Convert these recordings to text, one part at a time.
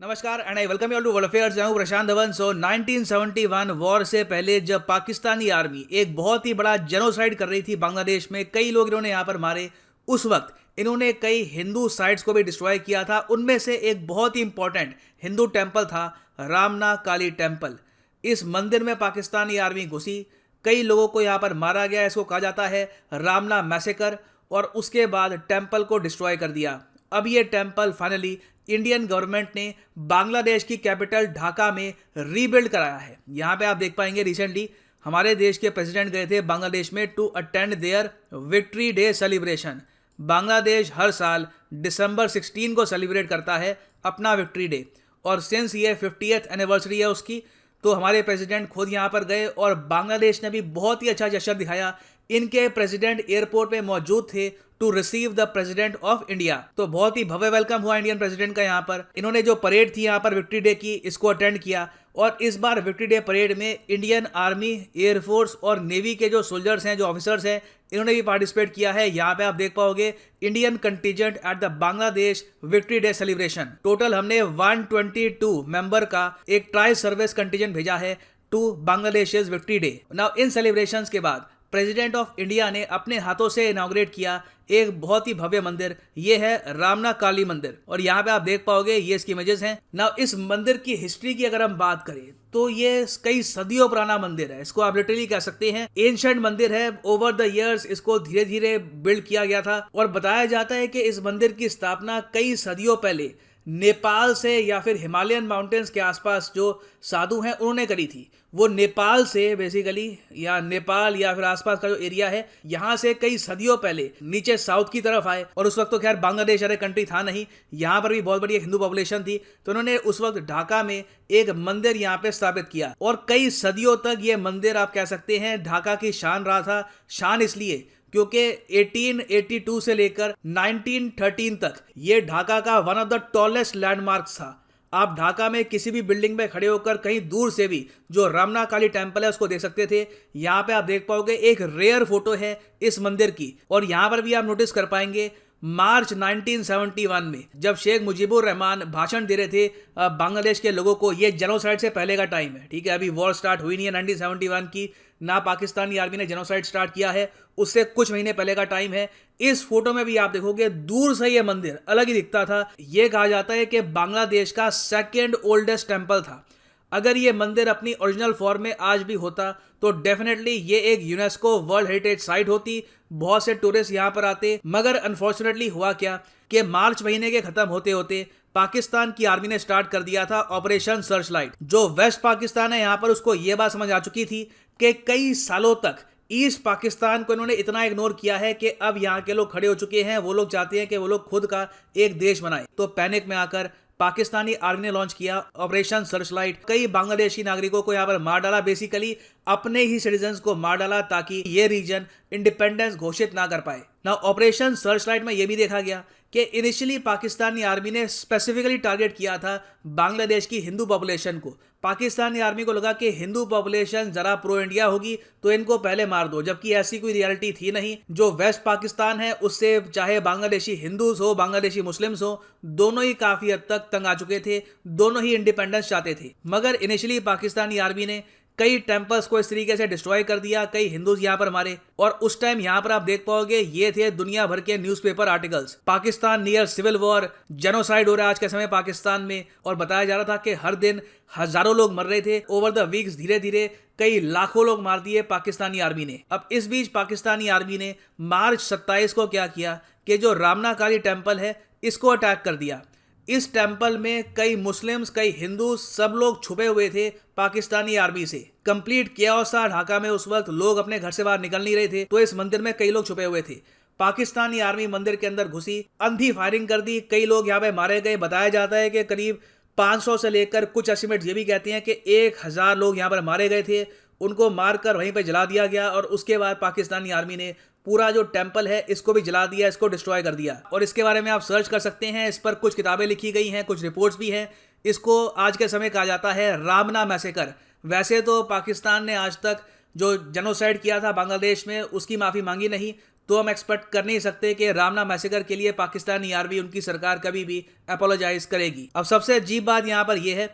नमस्कार and I welcome you to world affairs. मैं हूं प्रशांत धवन। 1971 वॉर से पहले जब पाकिस्तानी आर्मी एक बहुत ही बड़ा जेनोसाइड कर रही थी बांग्लादेश में, कई लोग इन्होंने यहाँ पर मारे। उस वक्त इन्होंने कई हिंदू साइट्स को भी डिस्ट्रॉय किया था। उनमें से एक बहुत ही इंपॉर्टेंट हिंदू टेम्पल था रामना काली टेम्पल। इस मंदिर में पाकिस्तानी आर्मी घुसी, कई लोगों को यहाँ पर मारा गया। इसको कहा जाता है रामना मैसेकर। और उसके बाद टेम्पल को डिस्ट्रॉय कर दिया। अब ये टेम्पल फाइनली इंडियन गवर्नमेंट ने बांग्लादेश की कैपिटल ढाका में रीबिल्ड कराया है। यहाँ पे आप देख पाएंगे रिसेंटली हमारे देश के प्रेसिडेंट गए थे बांग्लादेश में to attend their victory day celebration. Bangladesh हर साल दिसंबर 16 को सेलिब्रेट करता है अपना विक्ट्री डे, और सिंस ये 50th एनिवर्सरी है उसकी, तो हमारे प्रेसिडेंट खुद यहाँ पर गए और बांग्लादेश ने भी बहुत ही अच्छा जश्न दिखाया। इनके प्रेसिडेंट एयरपोर्ट पे मौजूद थे to receive the president of India. तो बहुत ही भव्य वेलकम हुआ इंडियन प्रेसिडेंट का यहाँ पर। इन्होंने जो परेड थी यहाँ पर विक्ट्री डे की, इसको अटेंड किया। और इस बार विक्ट्री डे परेड में इंडियन आर्मी, एयरफोर्स और नेवी के जो सोल्जर्स हैं, जो ऑफिसर्स हैं, इन्होंने भी पार्टिसिपेट किया है। यहाँ पे आप देख पाओगे Indian contingent at the Bangladesh victory day celebration. Total हमने 122 मेंबर का एक ट्राई सर्विस कंटीजेंट भेजा है to Bangladesh victory day. Now in celebrations के बाद प्रेसिडेंट ऑफ इंडिया ने अपने हाथों से इनॉग्रेट किया एक बहुत ही भव्य मंदिर। ये है रामना काली मंदिर, और यहाँ पे आप देख पाओगे ये इसकी इमेजेस हैं। नाउ इस मंदिर की हिस्ट्री की अगर हम बात करें तो ये कई सदियों पुराना मंदिर है। इसको आप लिटरली कह सकते हैं एंशिएंट मंदिर है। ओवर द इयर्स इसको धीरे धीरे बिल्ड किया गया था, और बताया जाता है कि इस मंदिर की स्थापना कई सदियों पहले नेपाल से या फिर हिमालयन माउंटेन्स के आसपास जो साधु हैं उन्होंने करी थी। वो नेपाल से बेसिकली, या नेपाल या फिर आसपास का जो एरिया है, यहाँ से कई सदियों पहले नीचे साउथ की तरफ आए। और उस वक्त तो खैर बांग्लादेश अरे कंट्री था नहीं, यहाँ पर भी बहुत बड़ी हिंदू पॉपुलेशन थी। तो उन्होंने उस वक्त ढाका में एक मंदिर यहाँ पे स्थापित किया, और कई सदियों तक ये मंदिर आप कह सकते हैं ढाका की शान रहा था। शान इसलिए क्योंकि 1882 से लेकर 1913 तक ये ढाका का one of the tallest landmarks था। आप ढाका में किसी भी बिल्डिंग में खड़े होकर कहीं दूर से भी जो रामना काली टेम्पल है उसको देख सकते थे। यहाँ पे आप देख पाओगे एक रेयर फोटो है इस मंदिर की, और यहाँ पर भी आप नोटिस कर पाएंगे मार्च 1971 में जब शेख मुजीबुर रहमान भाषण दे रहे थे बांग्लादेश के लोगों को। ये जेनोसाइड से पहले का टाइम है, ठीक है, अभी वॉर स्टार्ट हुई नहीं है 1971 की, ना पाकिस्तानी आर्मी ने जेनोसाइड स्टार्ट किया है, उससे कुछ महीने पहले का टाइम है। इस फोटो में भी आप देखोगे दूर से ये मंदिर अलग ही दिखता था। ये कहा जाता है कि बांग्लादेश का सेकेंड ओल्डेस्ट टेम्पल था। अगर ये मंदिर अपनी ओरिजिनल फॉर्म में आज भी होता तो डेफिनेटली ये एक यूनेस्को वर्ल्ड हेरिटेज साइट होती। बहुत से टूरिस्ट यहाँ पर आते, मगर अनफॉर्चुनेटली हुआ क्या कि मार्च महीने के खत्म होते होते पाकिस्तान की आर्मी ने स्टार्ट कर दिया था ऑपरेशन सर्च लाइट। जो वेस्ट पाकिस्तान है यहाँ पर उसको ये बात समझ आ चुकी थी कि कई सालों तक ईस्ट पाकिस्तान को इन्होंने इतना इग्नोर किया है कि अब यहाँ के लोग खड़े हो चुके हैं। वो लोग चाहते हैं कि वो लोग खुद का एक देश बनाए। तो पैनिक में आकर पाकिस्तानी आर्मी ने लॉन्च किया ऑपरेशन सर्चलाइट। कई बांग्लादेशी नागरिकों को यहाँ पर मार डाला, बेसिकली अपने ही सिटीजन्स को मार डाला ताकि ये रीजन इंडिपेंडेंस घोषित ना कर पाए। ना ऑपरेशन सर्चलाइट में ये भी देखा गया कि इनिशियली पाकिस्तानी आर्मी ने स्पेसिफिकली टारगेट किया था बांग्लादेश की हिंदू पॉपुलेशन को। पाकिस्तानी आर्मी को लगा कि हिंदू पॉपुलेशन जरा प्रो इंडिया होगी तो इनको पहले मार दो, जबकि ऐसी कोई रियलिटी थी नहीं। जो वेस्ट पाकिस्तान है उससे चाहे बांग्लादेशी हिंदूज हो, बांग्लादेशी मुस्लिम्स हो, दोनों ही काफी हद तक तंग आ चुके थे, दोनों ही इंडिपेंडेंस चाहते थे। मगर इनिशियली पाकिस्तानी आर्मी ने कई टेम्पल्स को इस तरीके से डिस्ट्रॉय कर दिया, कई हिंदूज यहाँ पर मारे। और उस टाइम यहाँ पर आप देख पाओगे ये थे दुनिया भर के newspaper articles, Pakistan near civil war, genocide हो रहा है आज के समय पाकिस्तान में। और बताया जा रहा था कि हर दिन हजारों लोग मर रहे थे। ओवर द वीक्स धीरे धीरे कई लाखों लोग मार दिए पाकिस्तानी आर्मी ने। अब इस बीच पाकिस्तानी आर्मी ने मार्च 27 को क्या किया कि जो रामना काली टेम्पल है इसको अटैक कर दिया। इस टेम्पल में कई मुस्लिम्स, कई हिंदू, सब लोग छुपे हुए थे पाकिस्तानी आर्मी से। कंप्लीट कियाओस था ढाका में उस वक्त, लोग अपने घर से बाहर निकल नहीं रहे थे, तो इस मंदिर में कई लोग छुपे हुए थे। पाकिस्तानी आर्मी मंदिर के अंदर घुसी, अंधी फायरिंग कर दी, कई लोग यहाँ पे मारे गए। बताया जाता है कि करीब 500 से लेकर कुछ एस्टिमेट ये भी कहते हैं कि 1000 लोग यहाँ पर मारे गए थे। उनको मारकर वहीं पे जला दिया गया, और उसके बाद पाकिस्तानी आर्मी ने पूरा जो टेम्पल है इसको भी जला दिया, इसको डिस्ट्रॉय कर दिया। और इसके बारे में आप सर्च कर सकते हैं, इस पर कुछ किताबें लिखी गई हैं, कुछ रिपोर्ट्स भी हैं। इसको आज के समय कहा जाता है रामना मैसेकर। वैसे तो पाकिस्तान ने आज तक जो जेनोसाइड किया था बांग्लादेश में उसकी माफ़ी मांगी नहीं, तो हम एक्सपेक्ट कर नहीं सकते कि रामना मैसेकर के लिए पाकिस्तानी आर्मी, उनकी सरकार कभी भी अपोलोजाइज करेगी। अब सबसे अजीब बात यहाँ पर यह है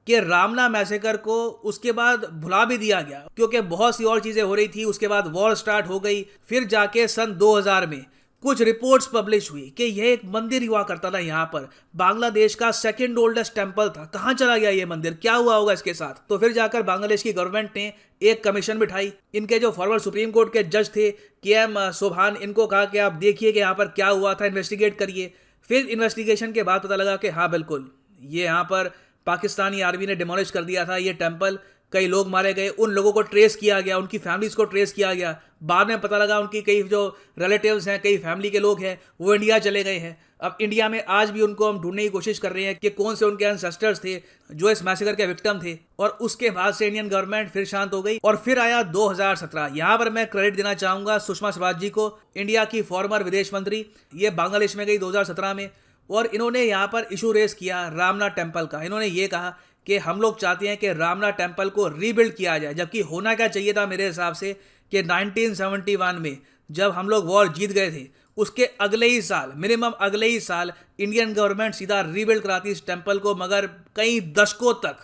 कि रामना मैसेकर को उसके बाद भुला भी दिया गया, क्योंकि बहुत सी और चीजें हो रही थी। उसके बाद वॉर स्टार्ट हो गई। फिर जाके सन 2000 में कुछ रिपोर्ट्स पब्लिश हुई कि यह एक मंदिर हुआ करता था यहाँ पर, बांग्लादेश का सेकंड ओल्डेस्ट टेंपल था। कहाँ चला गया ये मंदिर, क्या हुआ होगा इसके साथ? तो फिर जाकर बांग्लादेश की गवर्नमेंट ने एक कमीशन बिठाई। इनके जो फॉर्मर सुप्रीम कोर्ट के जज थे KM सोभान, इनको कहा कि आप देखिए कि यहाँ पर क्या हुआ था, इन्वेस्टिगेट करिए। फिर इन्वेस्टिगेशन के बाद पता लगा कि हाँ बिल्कुल, ये यहाँ पर पाकिस्तानी आर्मी ने डिमोलिश कर दिया था ये टेंपल। कई लोग मारे गए, उन लोगों को ट्रेस किया गया, उनकी फैमिलीज को ट्रेस किया गया। बाद में पता लगा उनकी कई जो रिलेटिव्स हैं, कई फैमिली के लोग हैं, वो इंडिया चले गए हैं। अब इंडिया में आज भी उनको हम ढूंढने की कोशिश कर रहे हैं कि कौन से उनके एंसेस्टर्स थे जो इस मैसेकर के विक्टिम थे। और उसके बाद से इंडियन गवर्नमेंट फिर शांत हो गई और फिर आया 2017। यहाँ पर मैं क्रेडिट देना चाहूंगा सुषमा स्वराज जी को, इंडिया की फॉर्मर विदेश मंत्री। ये बांग्लादेश में गई 2017 में और इन्होंने यहाँ पर इशू रेस किया रामना टेम्पल का। इन्होंने ये कहा कि हम लोग चाहते हैं कि रामना टेम्पल को रीबिल्ड किया जाए, जबकि होना क्या चाहिए था मेरे हिसाब से कि 1971 में जब हम लोग वॉर जीत गए थे, उसके अगले ही साल, मिनिमम अगले ही साल, इंडियन गवर्नमेंट सीधा रीबिल्ड कराती इस टेम्पल को। मगर कई दशकों तक,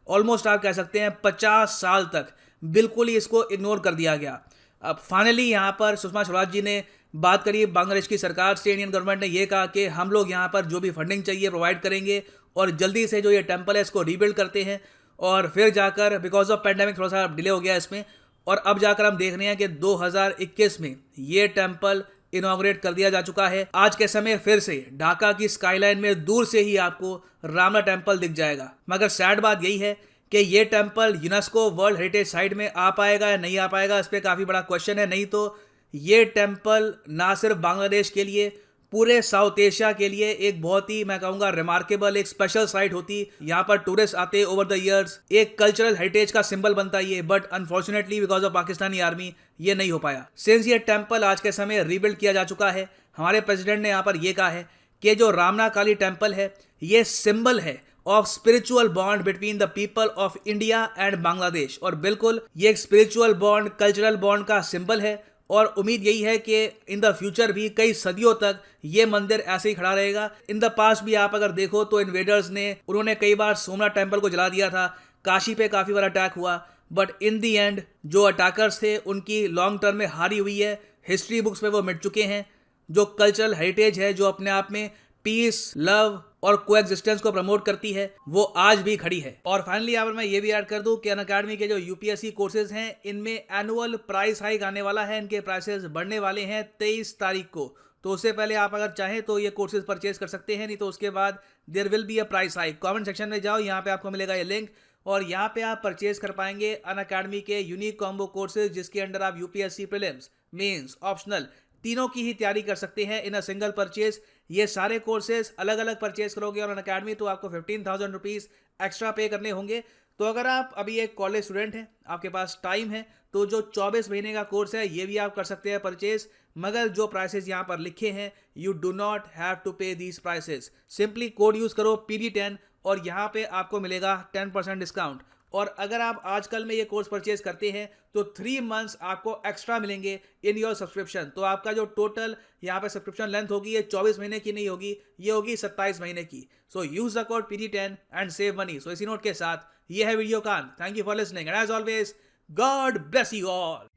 ऑलमोस्ट आप कह सकते हैं 50 साल तक, बिल्कुल ही इसको इग्नोर कर दिया गया। अब फाइनली यहाँ पर सुषमा स्वराज जी ने बात करी बांग्लादेश की सरकार से। इंडियन गवर्नमेंट ने यह कहा कि हम लोग यहाँ पर जो भी फंडिंग चाहिए प्रोवाइड करेंगे और जल्दी से जो ये टेंपल है इसको रीबिल्ड करते हैं। और फिर जाकर बिकॉज ऑफ पैंडेमिक थोड़ा सा डिले हो गया इसमें, और अब जाकर हम देख रहे हैं कि 2021 में ये टेंपल इनॉग्रेट कर दिया जा चुका है। आज के समय फिर से ढाका की स्काईलाइन में दूर से ही आपको रामना टेंपल दिख जाएगा। मगर सैड बात यही है कि ये temple UNESCO world heritage site में आ पाएगा या नहीं आ पाएगा, इस पर काफ़ी बड़ा क्वेश्चन है। नहीं तो ये टेंपल ना सिर्फ बांग्लादेश के लिए, पूरे साउथ एशिया के लिए एक बहुत ही, मैं कहूँगा, रिमार्केबल, एक स्पेशल साइट होती। यहाँ पर टूरिस्ट आते ओवर द ईयर्स, एक कल्चरल हेरिटेज का सिंबल बनता ये। But unfortunately because of Pakistani army ये नहीं हो पाया। सिंस ये टेंपल आज के समय रीबिल्ड किया जा चुका है, हमारे प्रेसिडेंट ने यहाँ पर यह कहा है कि जो रामना काली टेंपल है ये सिंबल है of spiritual bond between the people of India and Bangladesh. और बिल्कुल ये एक स्पिरिचुअल बॉन्ड, कल्चरल बॉन्ड का सिंबल है। और उम्मीद यही है कि इन द फ्यूचर भी कई सदियों तक ये मंदिर ऐसे ही खड़ा रहेगा। इन द पास्ट भी आप अगर देखो तो इन्वेडर्स ने, उन्होंने कई बार सोमनाथ टेंपल को जला दिया था, काशी पे काफ़ी बार अटैक हुआ। बट इन दी एंड जो अटैकर्स थे उनकी लॉन्ग टर्म में हारी हुई है, हिस्ट्री बुक्स में वो मिट चुके हैं। जो कल्चरल हेरिटेज है, जो अपने आप में पीस, लव और कोएग्जिस्टेंस को प्रमोट करती है, वो आज भी खड़ी है। और फाइनली यहाँ पर मैं ये भी ऐड कर दूं कि अनअकैडमी के जो UPSC कोर्सेज हैं, इनमें एनुअल प्राइस हाइक आने वाला है। इनके प्राइसेस बढ़ने वाले हैं 23 तारीख को। तो उससे पहले आप अगर चाहें तो ये कोर्सेज परचेज कर सकते हैं, नहीं तो उसके बाद there will be a price hike. Comment section में जाओ, यहाँ पे आपको मिलेगा ये लिंक और यहाँ पे आप परचेज कर पाएंगे अनअकैडमी के यूनिक कॉम्बो कोर्सेज, जिसके अंडर आप UPSC प्रीलिम्स, मेंस, ऑप्शनल तीनों की ही तैयारी कर सकते हैं इन अ सिंगल परचेज। ये सारे कोर्सेज अलग अलग परचेज करोगे और अनअकैडमी तो आपको 15,000 रुपीज़ एक्स्ट्रा पे करने होंगे। तो अगर आप अभी एक कॉलेज स्टूडेंट हैं, आपके पास टाइम है, तो जो 24 महीने का कोर्स है ये भी आप कर सकते हैं परचेज। मगर जो प्राइसेस यहाँ पर लिखे हैं, you do not have to pay these prices. Simply code use करो PD10 और यहाँ पे आपको मिलेगा 10% डिस्काउंट। और अगर आप आजकल में ये कोर्स परचेज करते हैं तो 3 मंथ्स आपको एक्स्ट्रा मिलेंगे इन योर सब्सक्रिप्शन। तो आपका जो टोटल यहाँ पे सब्सक्रिप्शन लेंथ होगी ये 24 महीने की नहीं होगी, ये होगी 27 महीने की। So use the code PD10 and save money. So इसी नोट के साथ ये है वीडियो कांत। Thank you for listening and as always God bless you all.